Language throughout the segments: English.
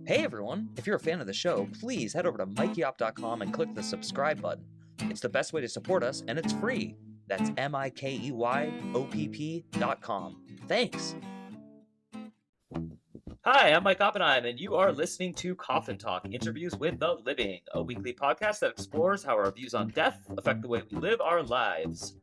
Hey everyone! If you're a fan of the show, please head over to mikeyop.com and click the subscribe button. It's the best way to support us, and it's free. That's MIKEYOPP.com. Thanks! Hi, I'm Mike Oppenheim, and you are listening to Coffin Talk, Interviews with the Living, a weekly podcast that explores how our views on death affect the way we live our lives.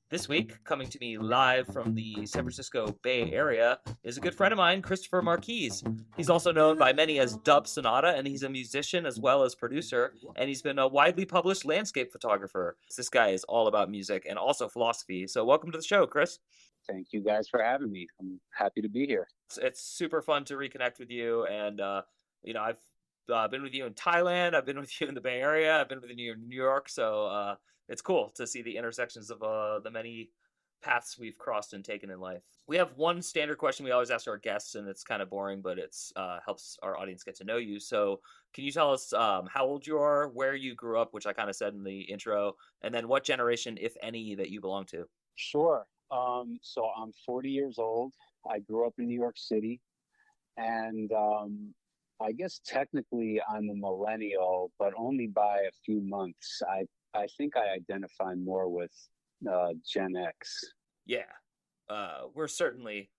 This week, coming to me live from the San Francisco Bay Area, is a good friend of mine, Christopher Markisz. He's also known by many as Dub Sonata, and he's a musician as well as producer, and he's been a widely published landscape photographer. This guy is all about music and also philosophy. So welcome to the show, Chris. Thank you guys for having me. I'm happy to be here. It's super fun to reconnect with you, and I've been with you in Thailand, I've been with you in the Bay Area, I've been with you in New York, so it's cool to see the intersections of the many paths we've crossed and taken in life. We have one standard question we always ask our guests, and it's kind of boring, but it's helps our audience get to know you. So can you tell us how old you are, where you grew up, which I kind of said in the intro, and then what generation, if any, that you belong to? Sure. So I'm 40 years old. I grew up in New York City, and I guess technically I'm a millennial, but only by a few months. I think I identify more with Gen X. Yeah, we're certainly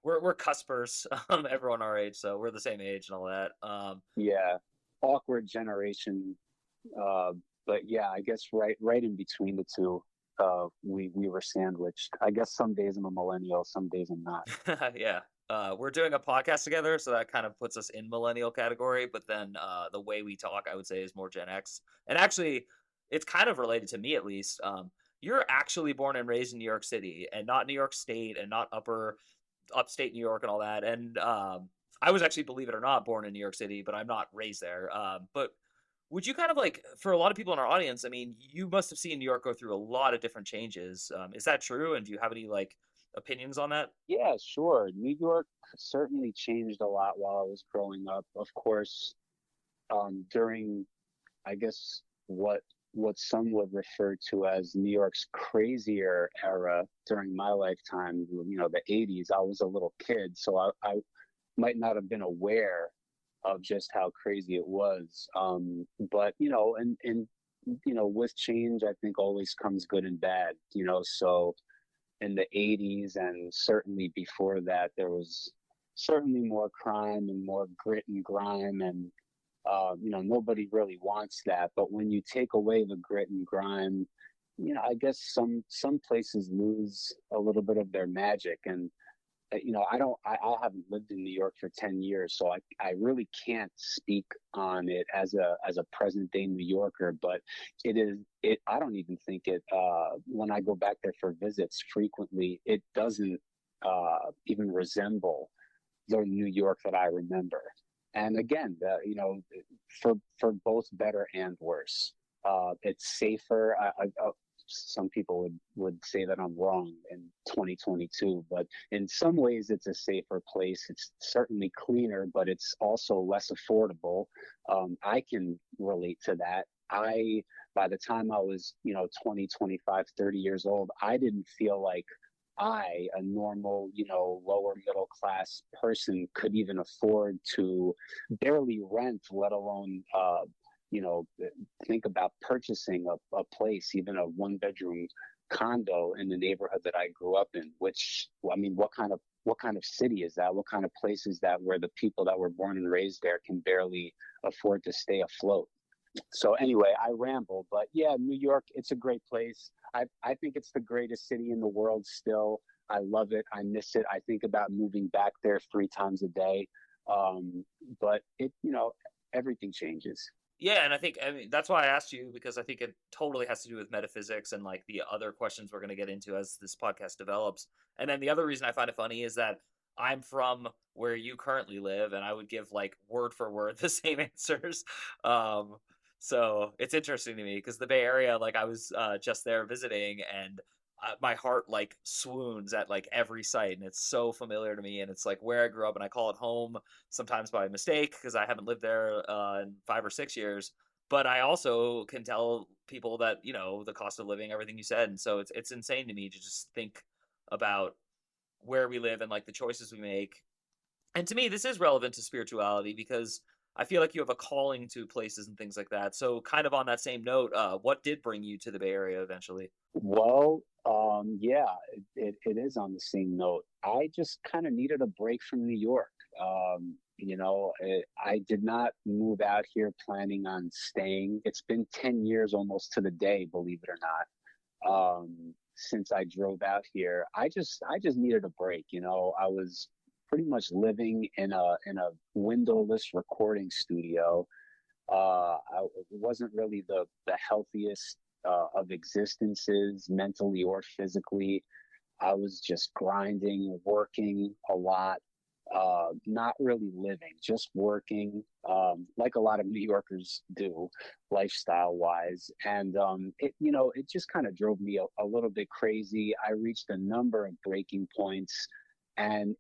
we're cuspers, everyone our age, so we're the same age and all that. Yeah, awkward generation. But yeah, I guess right in between the two. We were sandwiched. I guess some days I'm a millennial, some days I'm not. Yeah. We're doing a podcast together, so that kind of puts us in millennial category. But then the way we talk, I would say, is more Gen X. And actually, it's kind of related to me at least. You're actually born and raised in New York City, and not New York State, and not upstate New York, and all that. And I was actually, believe it or not, born in New York City, but I'm not raised there. But would you kind of like, for a lot of people in our audience, I mean, you must have seen New York go through a lot of different changes. Is that true? And do you have any like opinions on that? Yeah, sure. New York certainly changed a lot while I was growing up. Of course, during, I guess, what some would refer to as New York's crazier era during my lifetime, the 80s, I was a little kid, so I might not have been aware of just how crazy it was. But, with change, I think always comes good and bad, so in the 80s and certainly before that, there was certainly more crime and more grit and grime, and nobody really wants that. But when you take away the grit and grime, I guess some places lose a little bit of their magic. And I haven't lived in New York for 10 years, so I really can't speak on it as a present day New Yorker. But I don't even think it, when I go back there for visits frequently, it doesn't even resemble the New York that I remember. And again, for both better and worse. It's safer. Some people would say that I'm wrong in 2022, but in some ways it's a safer place. It's certainly cleaner, but it's also less affordable. I can relate to that. By the time I was, 20, 25, 30 years old, I didn't feel like a normal, lower middle class person, could even afford to barely rent, let alone, you know, think about purchasing a place, even a one bedroom condo in the neighborhood that I grew up in. Which, I mean, what kind of city is that? What kind of place is that where the people that were born and raised there can barely afford to stay afloat? So anyway, I ramble, but yeah, New York, it's a great place. I think it's the greatest city in the world still. I love it. I miss it. I think about moving back there 3 times a day. But everything changes. Yeah, and I mean that's why I asked you, because I think it totally has to do with metaphysics and like the other questions we're going to get into as this podcast develops. And then the other reason I find it funny is that I'm from where you currently live, and I would give like word for word the same answers. Um, so it's interesting to me because the Bay Area, like I was just there visiting, and my heart like swoons at like every site, and it's so familiar to me, and it's like where I grew up, and I call it home sometimes by mistake because I haven't lived there in 5 or 6 years. But I also can tell people that the cost of living, everything you said, and so it's insane to me to just think about where we live and like the choices we make. And to me, this is relevant to spirituality because I feel like you have a calling to places and things like that. So kind of on that same note, what did bring you to the Bay Area eventually? Well, yeah, it is on the same note. I just kind of needed a break from New York. I did not move out here planning on staying. It's been 10 years almost to the day, believe it or not, since I drove out here. I just needed a break. I was pretty much living in a windowless recording studio. It wasn't really the healthiest of existences, mentally or physically. I was just grinding, working a lot, not really living, just working, like a lot of New Yorkers do, lifestyle wise. And it just kind of drove me a little bit crazy. I reached a number of breaking points. And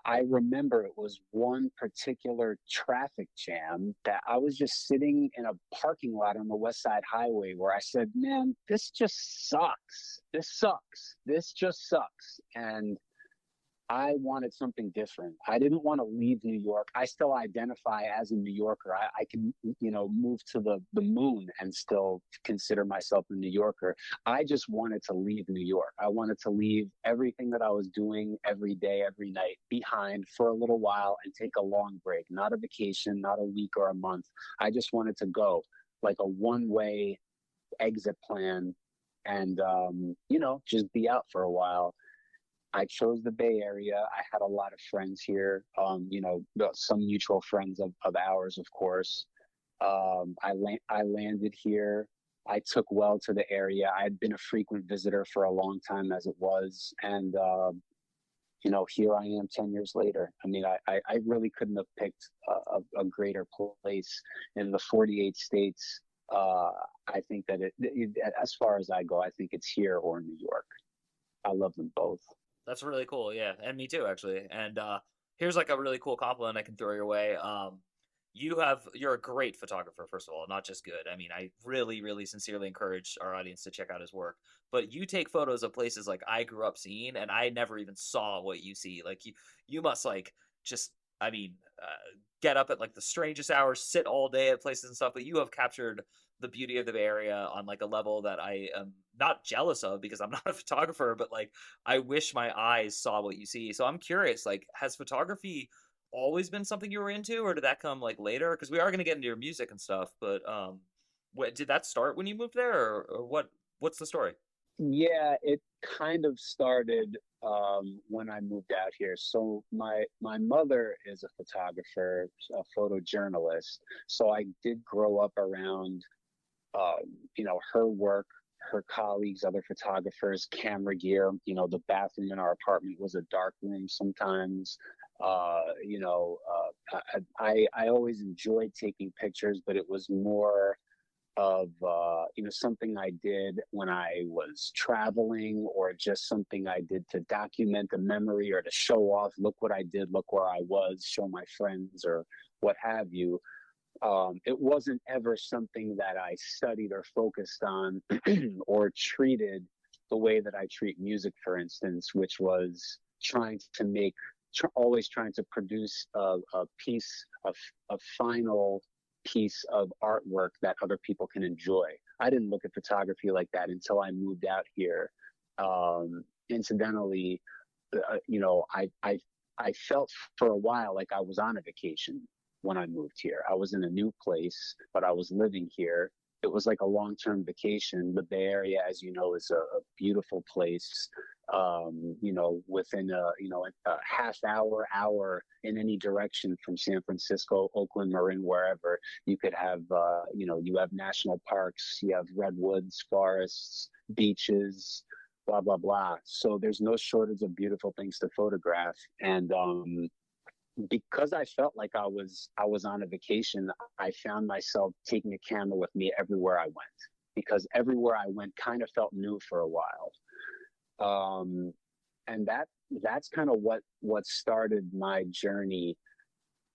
I remember it was one particular traffic jam that I was just sitting in a parking lot on the West Side Highway where I said, man, this just sucks. This sucks. This just sucks. And I wanted something different. I didn't want to leave New York. I still identify as a New Yorker. I can, move to the moon and still consider myself a New Yorker. I just wanted to leave New York. I wanted to leave everything that I was doing every day, every night behind for a little while and take a long break, not a vacation, not a week or a month. I just wanted to go like a one-way exit plan and, just be out for a while. I chose the Bay Area. I had a lot of friends here, some mutual friends of ours, of course. I landed here. I took well to the area. I had been a frequent visitor for a long time as it was. And, here I am 10 years later. I mean, I really couldn't have picked a greater place in the 48 states. I think that as far as I go, I think it's here or New York. I love them both. That's really cool. Yeah, and me too, actually. And here's like a really cool compliment I can throw your way. You're a great photographer, first of all, not just good. I mean, I really, really sincerely encourage our audience to check out his work. But you take photos of places like I grew up seeing, and I never even saw what you see. Like you must like just, I mean, get up at like the strangest hours, sit all day at places and stuff. But you have captured the beauty of the Bay Area on like a level that I am not jealous of because I'm not a photographer, but like I wish my eyes saw what you see. So I'm curious, like, has photography always been something you were into, or did that come like later? Because we are going to get into your music and stuff, but did that start when you moved there, or what? What's the story? Yeah, it kind of started when I moved out here. So my mother is a photographer, a photojournalist. So I did grow up around her work, her colleagues, other photographers, camera gear. The bathroom in our apartment was a dark room sometimes. I always enjoyed taking pictures, but it was more of something I did when I was traveling, or just something I did to document a memory or to show off, look what I did, look where I was, show my friends or what have you. It wasn't ever something that I studied or focused on or treated the way that I treat music, for instance, which was always trying to produce a piece of a final piece of artwork that other people can enjoy. I didn't look at photography like that until I moved out here. Incidentally, I felt for a while like I was on a vacation when I moved here. I was in a new place, but I was living here. It was like a long-term vacation. The Bay Area, as you know, is a beautiful place. Within a half hour in any direction from San Francisco, Oakland, Marin, wherever, you could have, you have national parks, you have redwoods, forests, beaches, blah, blah, blah. So there's no shortage of beautiful things to photograph. And because I felt like I was on a vacation, I found myself taking a camera with me everywhere I went, because everywhere I went kind of felt new for a while. And that's kind of what started my journey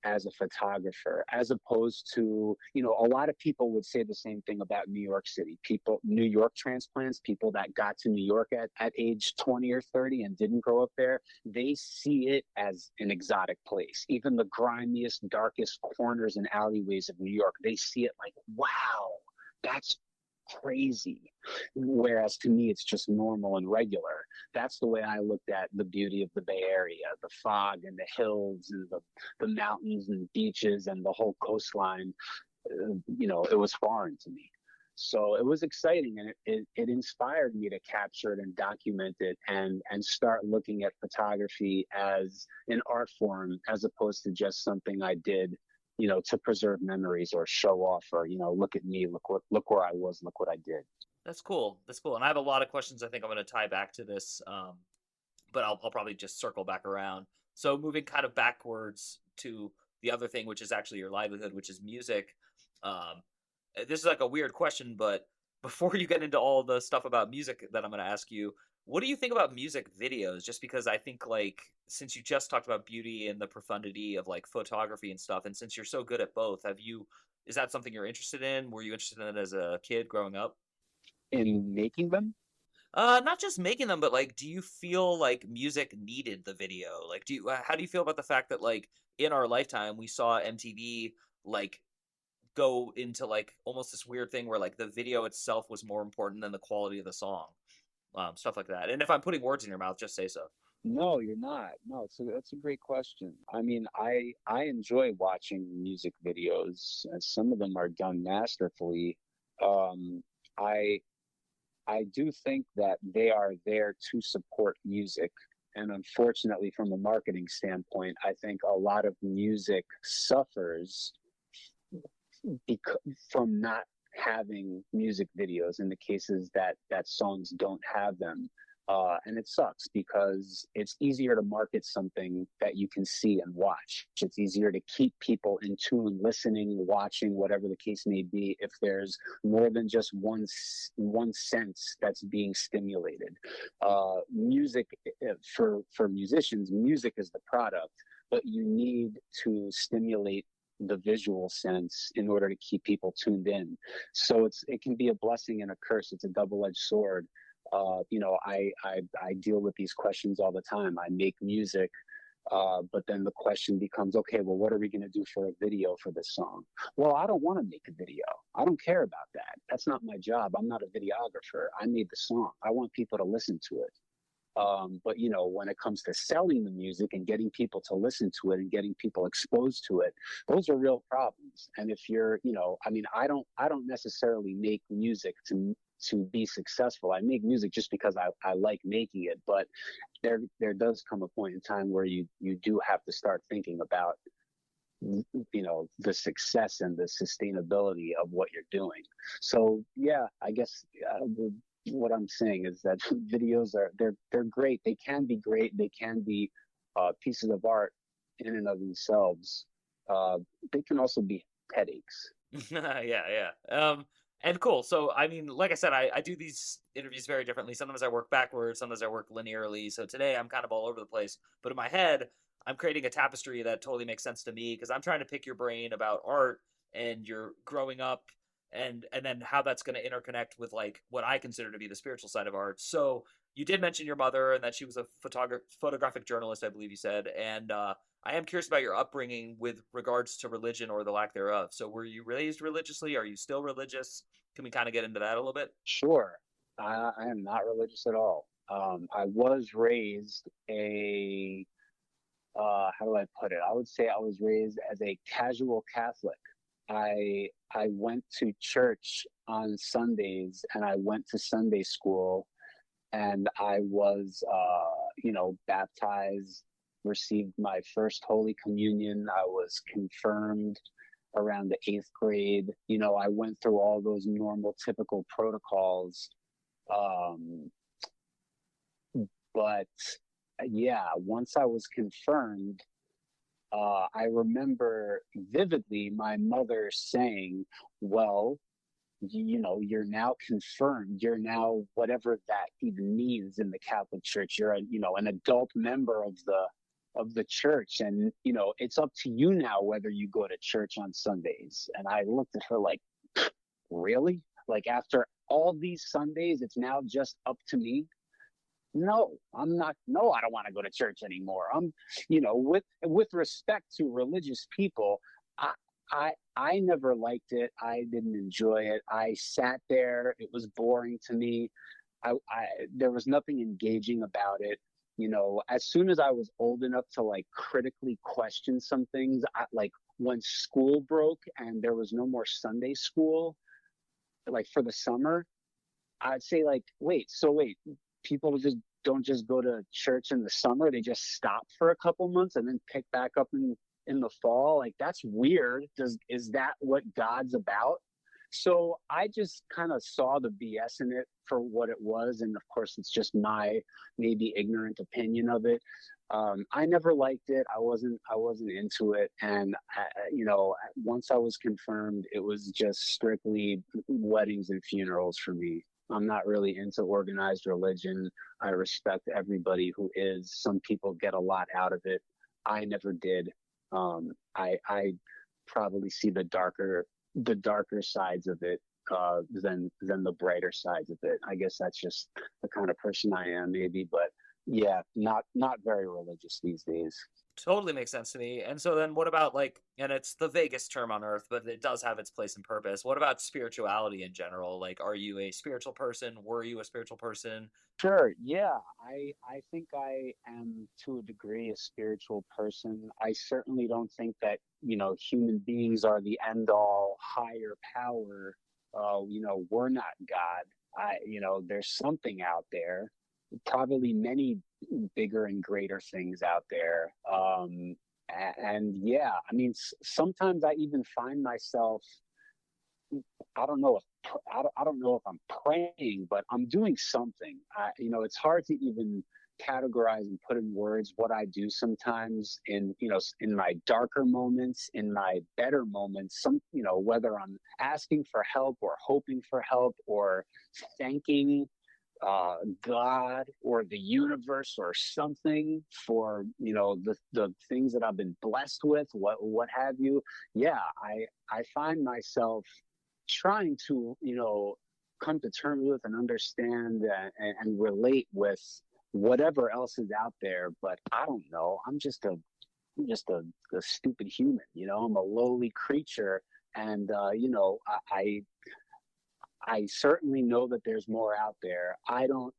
as a photographer, as opposed to, a lot of people would say the same thing about New York City. New York transplants, people that got to New York at age 20 or 30 and didn't grow up there, they see it as an exotic place. Even the grimiest, darkest corners and alleyways of New York, they see it like, wow, that's crazy. Whereas to me, it's just normal and regular. That's the way I looked at the beauty of the Bay Area, the fog and the hills and the mountains and beaches and the whole coastline. It was foreign to me. So it was exciting, and it inspired me to capture it and document it and start looking at photography as an art form, as opposed to just something I did to preserve memories or show off, or, look at me, look where I was, look what I did. That's cool. That's cool. And I have a lot of questions I think I'm going to tie back to this, but I'll probably just circle back around. So moving kind of backwards to the other thing, which is actually your livelihood, which is music. This is like a weird question, but before you get into all the stuff about music that I'm going to ask you, what do you think about music videos? Just because I think, like, since you just talked about beauty and the profundity of like photography and stuff, and since you're so good at both, is that something you're interested in? Were you interested in it as a kid growing up? In making them? Not just making them, but like, do you feel like music needed the video? Like, how do you feel about the fact that like in our lifetime we saw MTV like go into like almost this weird thing where like the video itself was more important than the quality of the song, stuff like that. And if I'm putting words in your mouth, just say so. No, you're not. No, that's a great question. I mean, I enjoy watching music videos, and some of them are done masterfully. Um, I I do think that they are there to support music. And unfortunately, from a marketing standpoint, I think a lot of music suffers from not having music videos in the cases that songs don't have them. And it sucks because it's easier to market something that you can see and watch. It's easier to keep people in tune, listening, watching, whatever the case may be, if there's more than just one sense that's being stimulated. Music, for musicians, music is the product, but you need to stimulate the visual sense in order to keep people tuned in. So it can be a blessing and a curse. It's a double-edged sword. I deal with these questions all the time. I make music, but then the question becomes, okay, well, what are we going to do for a video for this song? Well, I don't want to make a video. I don't care about that. That's not my job. I'm not a videographer. I made the song. I want people to listen to it. But when it comes to selling the music and getting people to listen to it and getting people exposed to it, those are real problems. And if you're, I don't necessarily make music to be successful. I make music just because I like making it, but there does come a point in time where you do have to start thinking about the success and the sustainability of what you're doing. So yeah, I guess what I'm saying is that videos they're great. They can be great. They can be pieces of art in and of themselves. They can also be headaches. Yeah. And cool. So, I mean, like I said, I do these interviews very differently. Sometimes I work backwards, sometimes I work linearly. So today I'm kind of all over the place. But in my head, I'm creating a tapestry that totally makes sense to me because I'm trying to pick your brain about art and your growing up and then how that's going to interconnect with like what I consider to be the spiritual side of art. So you did mention your mother and that she was a photographic journalist, I believe you said. And I am curious about your upbringing with regards to religion or the lack thereof. So were you raised religiously? Are you still religious? Can we kind of get into that a little bit? Sure. I am not religious at all. I was raised how do I put it? I would say I was raised as a casual Catholic. I went to church on Sundays and I went to Sunday school and I was, baptized, received my first Holy Communion. I was confirmed around the 8th grade. I went through all those normal, typical protocols. But yeah, once I was confirmed, I remember vividly my mother saying, well, you're now confirmed. You're now whatever that even means in the Catholic Church. You're an adult member of of the church, and it's up to you now whether you go to church on Sundays. And I looked at her like, really? Like, after all these Sundays, it's now just up to me? No, I'm not. No, I don't want to go to church anymore. With respect to religious people, I, I never liked it. I didn't enjoy it. I sat there. It was boring to me. There was nothing engaging about it. As soon as I was old enough to like critically question some things, like when school broke and there was no more Sunday school, like for the summer, I'd say like, wait, people just don't just go to church in the summer. They just stop for a couple months and then pick back up in the fall. Like, that's weird. Is that what God's about? So I just kind of saw the BS in it for what it was. And of course, it's just my maybe ignorant opinion of it. I never liked it. I wasn't into it. And, once I was confirmed, it was just strictly weddings and funerals for me. I'm not really into organized religion. I respect everybody who is. Some people get a lot out of it. I never did. I probably see the darker sides of it than the brighter sides of it. I guess that's just the kind of person I am, maybe. But yeah, not very religious these days. Totally makes sense to me. And so then what about like, and it's the vaguest term on earth, but it does have its place and purpose. What about spirituality in general? Like, are you a spiritual person? Were you a spiritual person? Sure. Yeah, I think I am to a degree a spiritual person. I certainly don't think that human beings are the end all higher power. We're not God. There's something out there, probably many bigger and greater things out there. And yeah, I mean, sometimes I even find myself, I don't know I don't know if I'm praying, but I'm doing something. It's hard to even categorize and put in words what I do sometimes in my darker moments, in my better moments, whether I'm asking for help or hoping for help or thanking God or the universe or something for the things that I've been blessed with, what have you. Yeah, I find myself trying to come to terms with and understand and relate with whatever else is out there. But I don't know. I'm just a stupid human. I'm a lowly creature, and I certainly know that there's more out there. I don't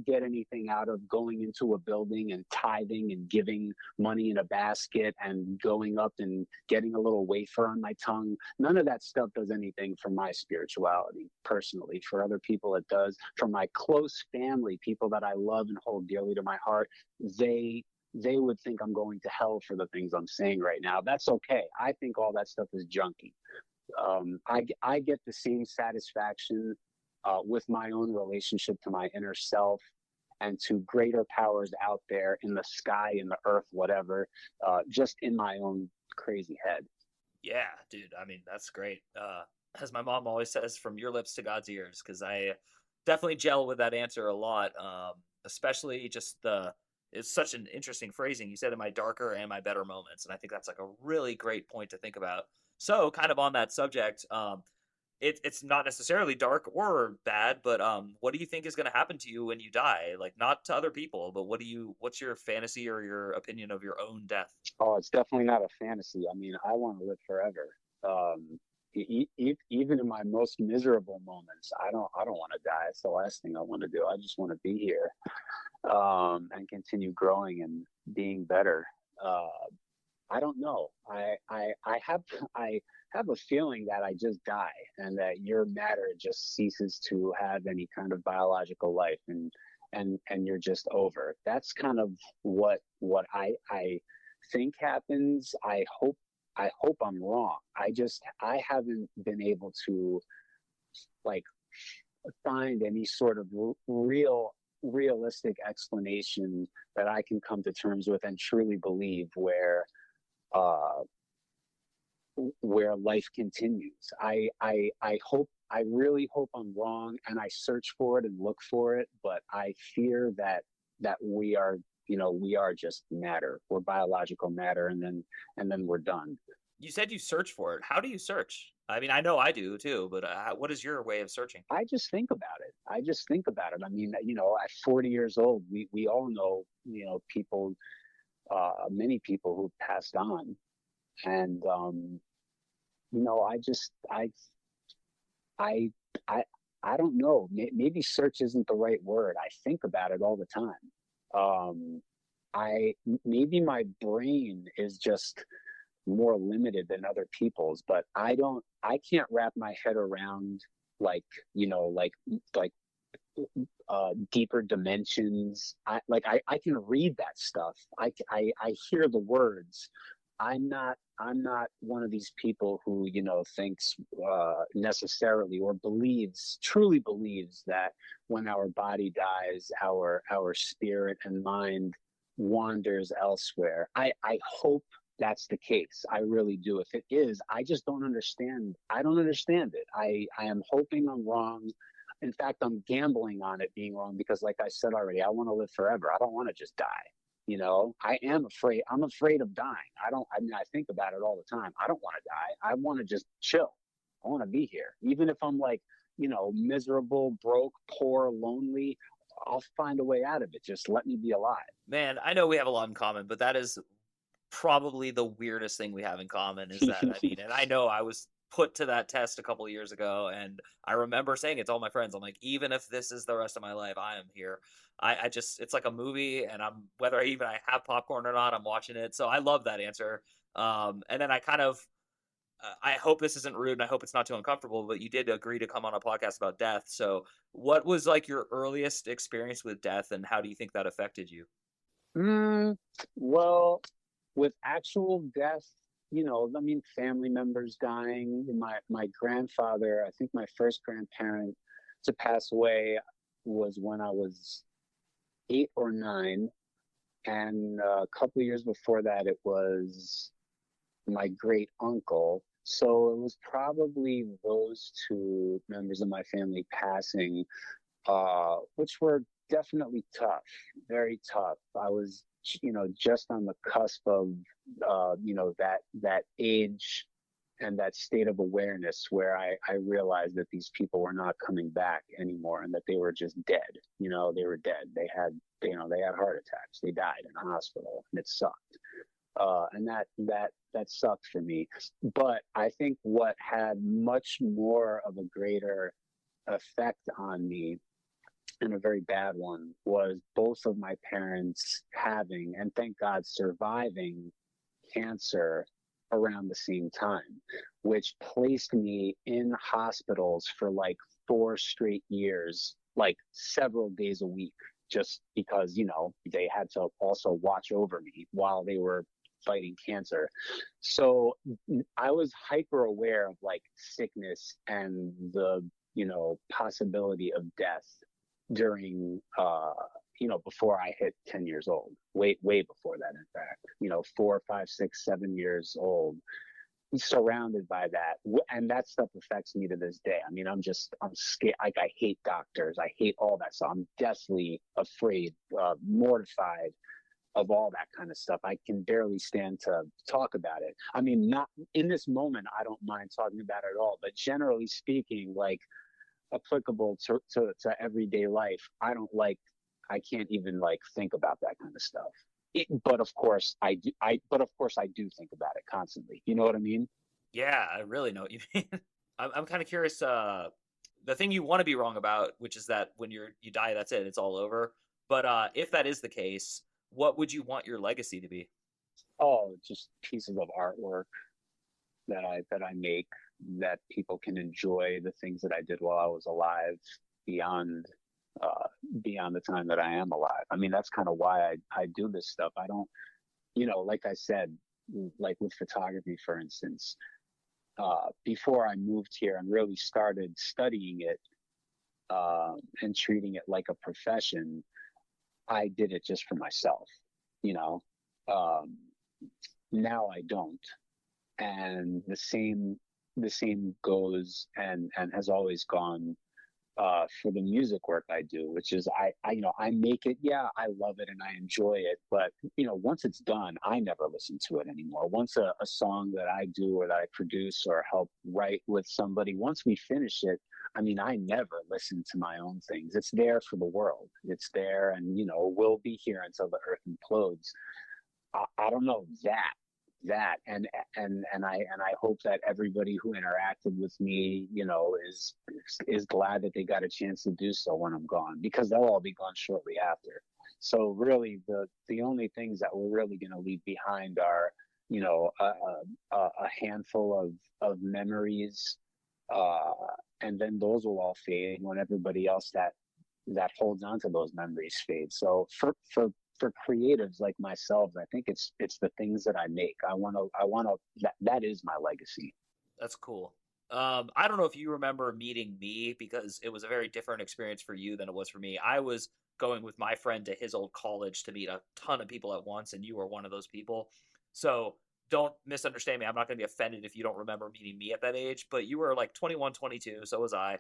get anything out of going into a building and tithing and giving money in a basket and going up and getting a little wafer on my tongue. None of that stuff does anything for my spirituality personally. For other people, it does. For my close family, people that I love and hold dearly to my heart, they would think I'm going to hell for the things I'm saying right now. That's okay. I think all that stuff is junky. I get the same satisfaction with my own relationship to my inner self and to greater powers out there in the sky, in the earth, whatever, just in my own crazy head. Yeah, dude. I mean, that's great. As my mom always says, from your lips to God's ears, because I definitely gel with that answer a lot. Especially just it's such an interesting phrasing. You said in my darker and my better moments. And I think that's like a really great point to think about. So, kind of on that subject, it's not necessarily dark or bad, but what do you think is going to happen to you when you die? Like, not to other people, but what's your fantasy or your opinion of your own death? Oh, it's definitely not a fantasy. I mean, I want to live forever. Even in my most miserable moments, I don't want to die. It's the last thing I want to do. I just want to be here and continue growing and being better. I don't know. I have a feeling that I just die and that your matter just ceases to have any kind of biological life and you're just over. That's kind of what I think happens. I hope I'm wrong. I haven't been able to like find any sort of realistic explanation that I can come to terms with and truly believe where life continues. I really hope I'm wrong, and I search for it and look for it, but I fear that we are we are just matter. We're biological matter, and then we're done. You said you search for it. How do you search? I mean, I know I do too, but what is your way of searching? I just think about it. I mean, at 40 years old, we all know, people, many people who passed on, and I just I I I don't know. Maybe search isn't the right word. I think about it all the time. I maybe my brain is just more limited than other people's, but I can't wrap my head around, like, like deeper dimensions. I can read that stuff. I hear the words. I'm not one of these people who, thinks necessarily, or truly believes that when our body dies, our spirit and mind wanders elsewhere. I hope that's the case. I really do. If it is, I just don't understand. I don't understand it. I am hoping I'm wrong. In fact, I'm gambling on it being wrong, because, like I said already, I want to live forever. I don't want to just die. I am afraid. I'm afraid of dying. I mean, I think about it all the time. I don't want to die. I want to just chill. I want to be here. Even if I'm like, miserable, broke, poor, lonely, I'll find a way out of it. Just let me be alive. Man, I know we have a lot in common, but that is probably the weirdest thing we have in common is that, I mean, and I know I was put to that test a couple of years ago, and I remember saying it to all my friends. I'm like, even if this is the rest of my life, I am here. I just, it's like a movie, and whether I have popcorn or not, I'm watching it. So I love that answer. And then I kind of, I hope this isn't rude, and I hope it's not too uncomfortable, but you did agree to come on a podcast about death. So what was like your earliest experience with death, and how do you think that affected you? Well, with actual death, I mean, family members dying. My grandfather, I think my first grandparent to pass away was when I was 8 or 9, and a couple of years before that, it was my great uncle. So it was probably those two members of my family passing, which were definitely tough, very tough. I was, just on the cusp of, that age and that state of awareness where I realized that these people were not coming back anymore, and that they were just dead. They were dead. They had heart attacks. They died in a hospital, and it sucked. And that sucked for me. But I think what had much more of a greater effect on me, and a very bad one, was both of my parents having, and thank God surviving, cancer around the same time, which placed me in hospitals for like 4 straight years, like several days a week, just because, they had to also watch over me while they were fighting cancer. So I was hyper aware of like sickness and the, possibility of death during, before I hit 10 years old, way before that, in fact, 4, 5, 6, 7 years old, surrounded by that. And that stuff affects me to this day. I mean, I'm scared. Like, I hate doctors. I hate all that. So I'm deathly afraid, mortified of all that kind of stuff. I can barely stand to talk about it. I mean, not in this moment, I don't mind talking about it at all, but generally speaking, like, applicable to everyday life, I can't even like think about that kind of stuff. But of course I do. I do think about it constantly. You know what I mean? Yeah, I really know what you mean. I'm kind of curious. The thing you want to be wrong about, which is that when you die, that's it. It's all over. But if that is the case, what would you want your legacy to be? Oh, just pieces of artwork that I make, that people can enjoy the things that I did while I was alive, beyond beyond the time that I am alive. I mean, that's kind of why I do this stuff. I don't, like I said, like with photography, for instance, before I moved here and really started studying it, and treating it like a profession, I did it just for myself, you know. Um, Now I don't, and the same goes and has always gone for the music work I do, which is I make it. Yeah, I love it and I enjoy it, but once it's done, I never listen to it anymore. Once a song that I do or that I produce or help write with somebody, once we finish it, I mean, I never listen to my own things. It's there for the world. It's there, and will be here until the earth implodes. I don't know that and I hope that everybody who interacted with me is glad that they got a chance to do so when I'm gone, because they'll all be gone shortly after. So really the only things that we're really going to leave behind are a handful of memories, uh and then those will all fade when everybody else that holds on to those memories fades. So for creatives like myself, I think it's the things that I make. I want to that is my legacy. That's cool. I don't know if you remember meeting me, because it was a very different experience for you than it was for me. I was going with my friend to his old college to meet a ton of people at once, and you were one of those people. So don't misunderstand me. I'm not going to be offended if you don't remember meeting me at that age, but you were like 21, 22, so was I.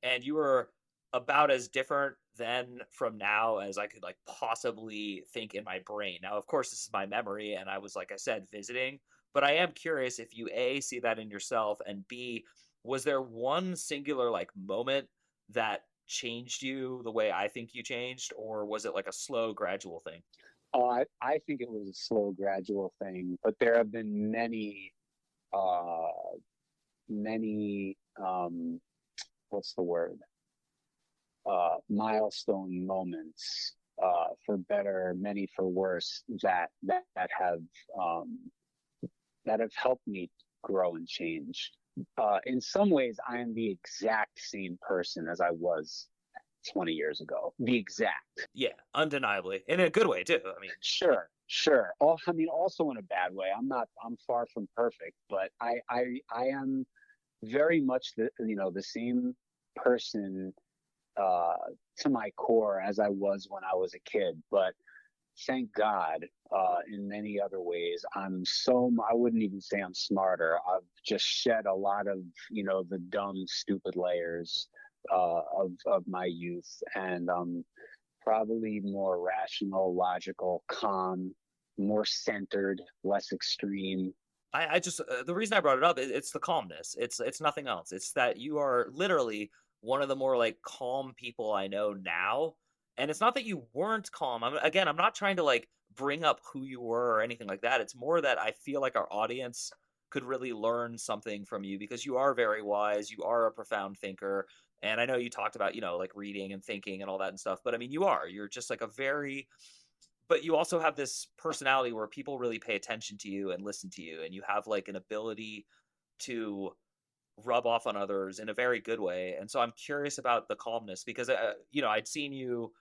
And you were about as different then from now as I could like possibly think in my brain. Now, of course, this is my memory, and I was, like I said, visiting, but I am curious if you A, see that in yourself, and B, was there one singular like moment that changed you the way I think you changed, or was it like a slow, gradual thing? I think it was a slow, gradual thing, but there have been uh, many, what's the word? Milestone moments, for better, many for worse, um, that have helped me grow and change. In some ways, I am the exact same person as I was 20 years ago. The exact. Yeah, undeniably, in a good way too. I mean, Sure, sure. I mean, also in a bad way. I'm far from perfect, but I am very much the same person, uh, to my core as I was when I was a kid. But thank God, in many other ways, I wouldn't even say I'm smarter. I've just shed a lot of, the dumb, stupid layers, of my youth, and probably more rational, logical, calm, more centered, less extreme. I just the reason I brought it up, it's the calmness. It's nothing else. It's that you are literally one of the more like calm people I know now. And it's not that you weren't calm. I'm not trying to like bring up who you were or anything like that. It's more that I feel like our audience could really learn something from you, because you are very wise. You are a profound thinker. And I know you talked about, like reading and thinking and all that and stuff, but I mean, you're just like a very, but you also have this personality where people really pay attention to you and listen to you, and you have like an ability to rub off on others in a very good way. And so I'm curious about the calmness, because I'd seen you,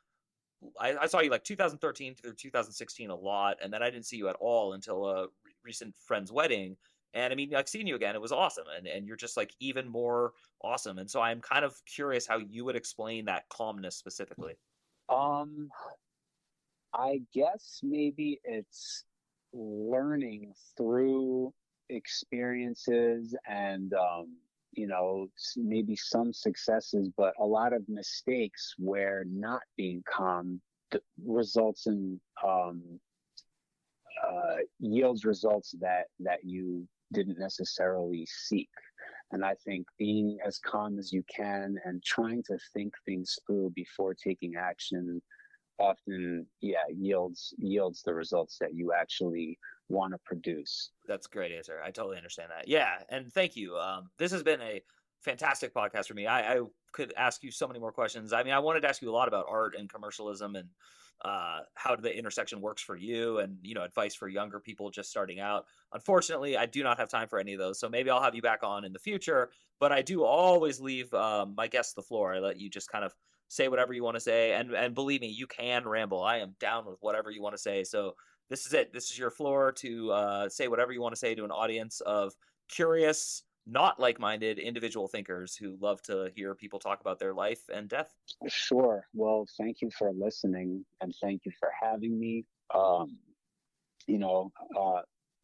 I saw you like 2013 through 2016 a lot, and then I didn't see you at all until a recent friend's wedding. And I mean, like seeing you again, it was awesome, and you're just like even more awesome. And so I'm kind of curious how you would explain that calmness specifically. Um, I guess maybe it's learning through experiences and, maybe some successes, but a lot of mistakes where not being calm results in, yields results that you didn't necessarily seek. And I think being as calm as you can and trying to think things through before taking action often, yeah, yields the results that you actually want to produce. That's a great answer. I totally understand that. Yeah, and thank you. This has been a fantastic podcast for me. I could ask you so many more questions. I mean, I wanted to ask you a lot about art and commercialism, and how the intersection works for you, and advice for younger people just starting out. Unfortunately, I do not have time for any of those, so maybe I'll have you back on in the future. But I do always leave my guests the floor. I let you just kind of say whatever you want to say, and believe me, you can ramble. I am down with whatever you want to say. So this is it. This is your floor to say whatever you want to say to an audience of curious, not like-minded individual thinkers who love to hear people talk about their life and death. Sure. Well, thank you for listening and thank you for having me. Um, you know,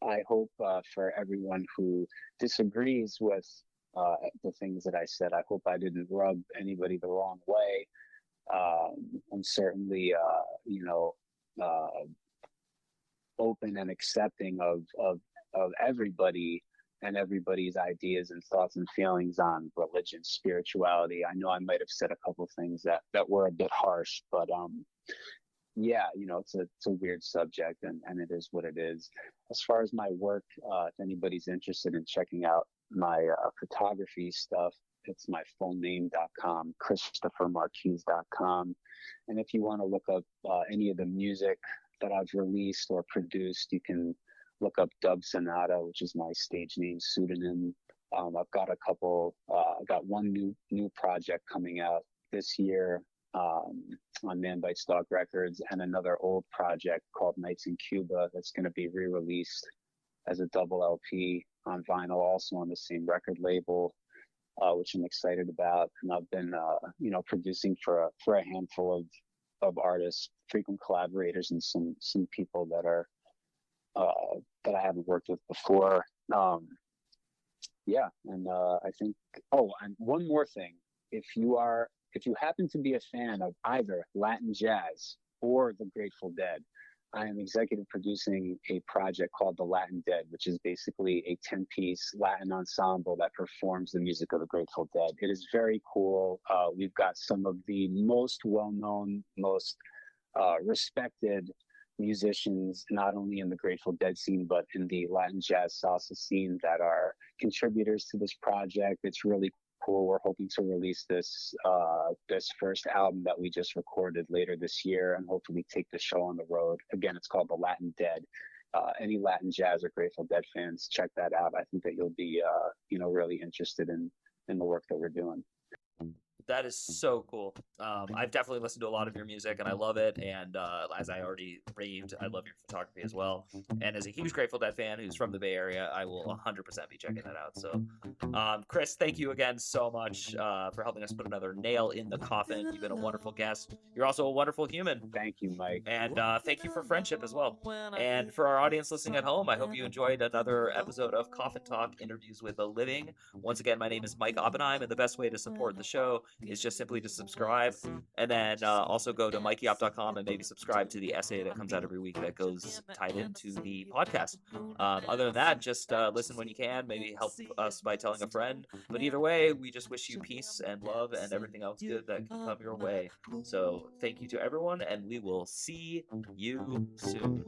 I hope, for everyone who disagrees with the things that I said. I hope I didn't rub anybody the wrong way. I'm certainly, open and accepting of everybody and everybody's ideas and thoughts and feelings on religion, spirituality. I know I might have said a couple things that were a bit harsh, but yeah, it's a weird subject, and it is what it is. As far as my work, if anybody's interested in checking out my photography stuff, it's my full name.com, ChristopherMarkisz.com. And if you want to look up any of the music that I've released or produced, you can look up Dub Sonata, which is my stage name pseudonym. I've got I got one new project coming out this year on Man Bites Dog Records, and another old project called Nights in Cuba that's going to be re-released as a double LP on vinyl, also on the same record label, which I'm excited about. And I've been, producing for a handful of artists, frequent collaborators, and some people that are that I haven't worked with before. I think. Oh, and one more thing: if you happen to be a fan of either Latin jazz or the Grateful Dead, I am executive producing a project called The Latin Dead, which is basically a 10-piece Latin ensemble that performs the music of the Grateful Dead. It is very cool. We've got some of the most well-known, most respected musicians, not only in the Grateful Dead scene, but in the Latin jazz salsa scene, that are contributors to this project. It's really cool. We're hoping to release this first album that we just recorded later this year, and hopefully take the show on the road. Again, it's called The Latin Dead. Any Latin jazz or Grateful Dead fans, check that out. I think that you'll be really interested in the work that we're doing. That is so cool. I've definitely listened to a lot of your music, and I love it. And as I already raved, I love your photography as well. And as a huge Grateful Dead fan who's from the Bay Area, I will 100% be checking that out. So, Chris, thank you again so much for helping us put another nail in the coffin. You've been a wonderful guest. You're also a wonderful human. Thank you, Mike. And thank you for friendship as well. And for our audience listening at home, I hope you enjoyed another episode of Coffin Talk, Interviews with the Living. Once again, my name is Mike Oppenheim, and the best way to support the show is just simply to subscribe, and then also go to MikeyOp.com and maybe subscribe to the essay that comes out every week that goes tied into the podcast. Other than that, just listen when you can, maybe help us by telling a friend. But either way, we just wish you peace and love and everything else good that can come your way. So thank you to everyone, and we will see you soon.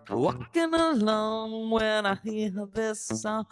Walking alone when I hear this song.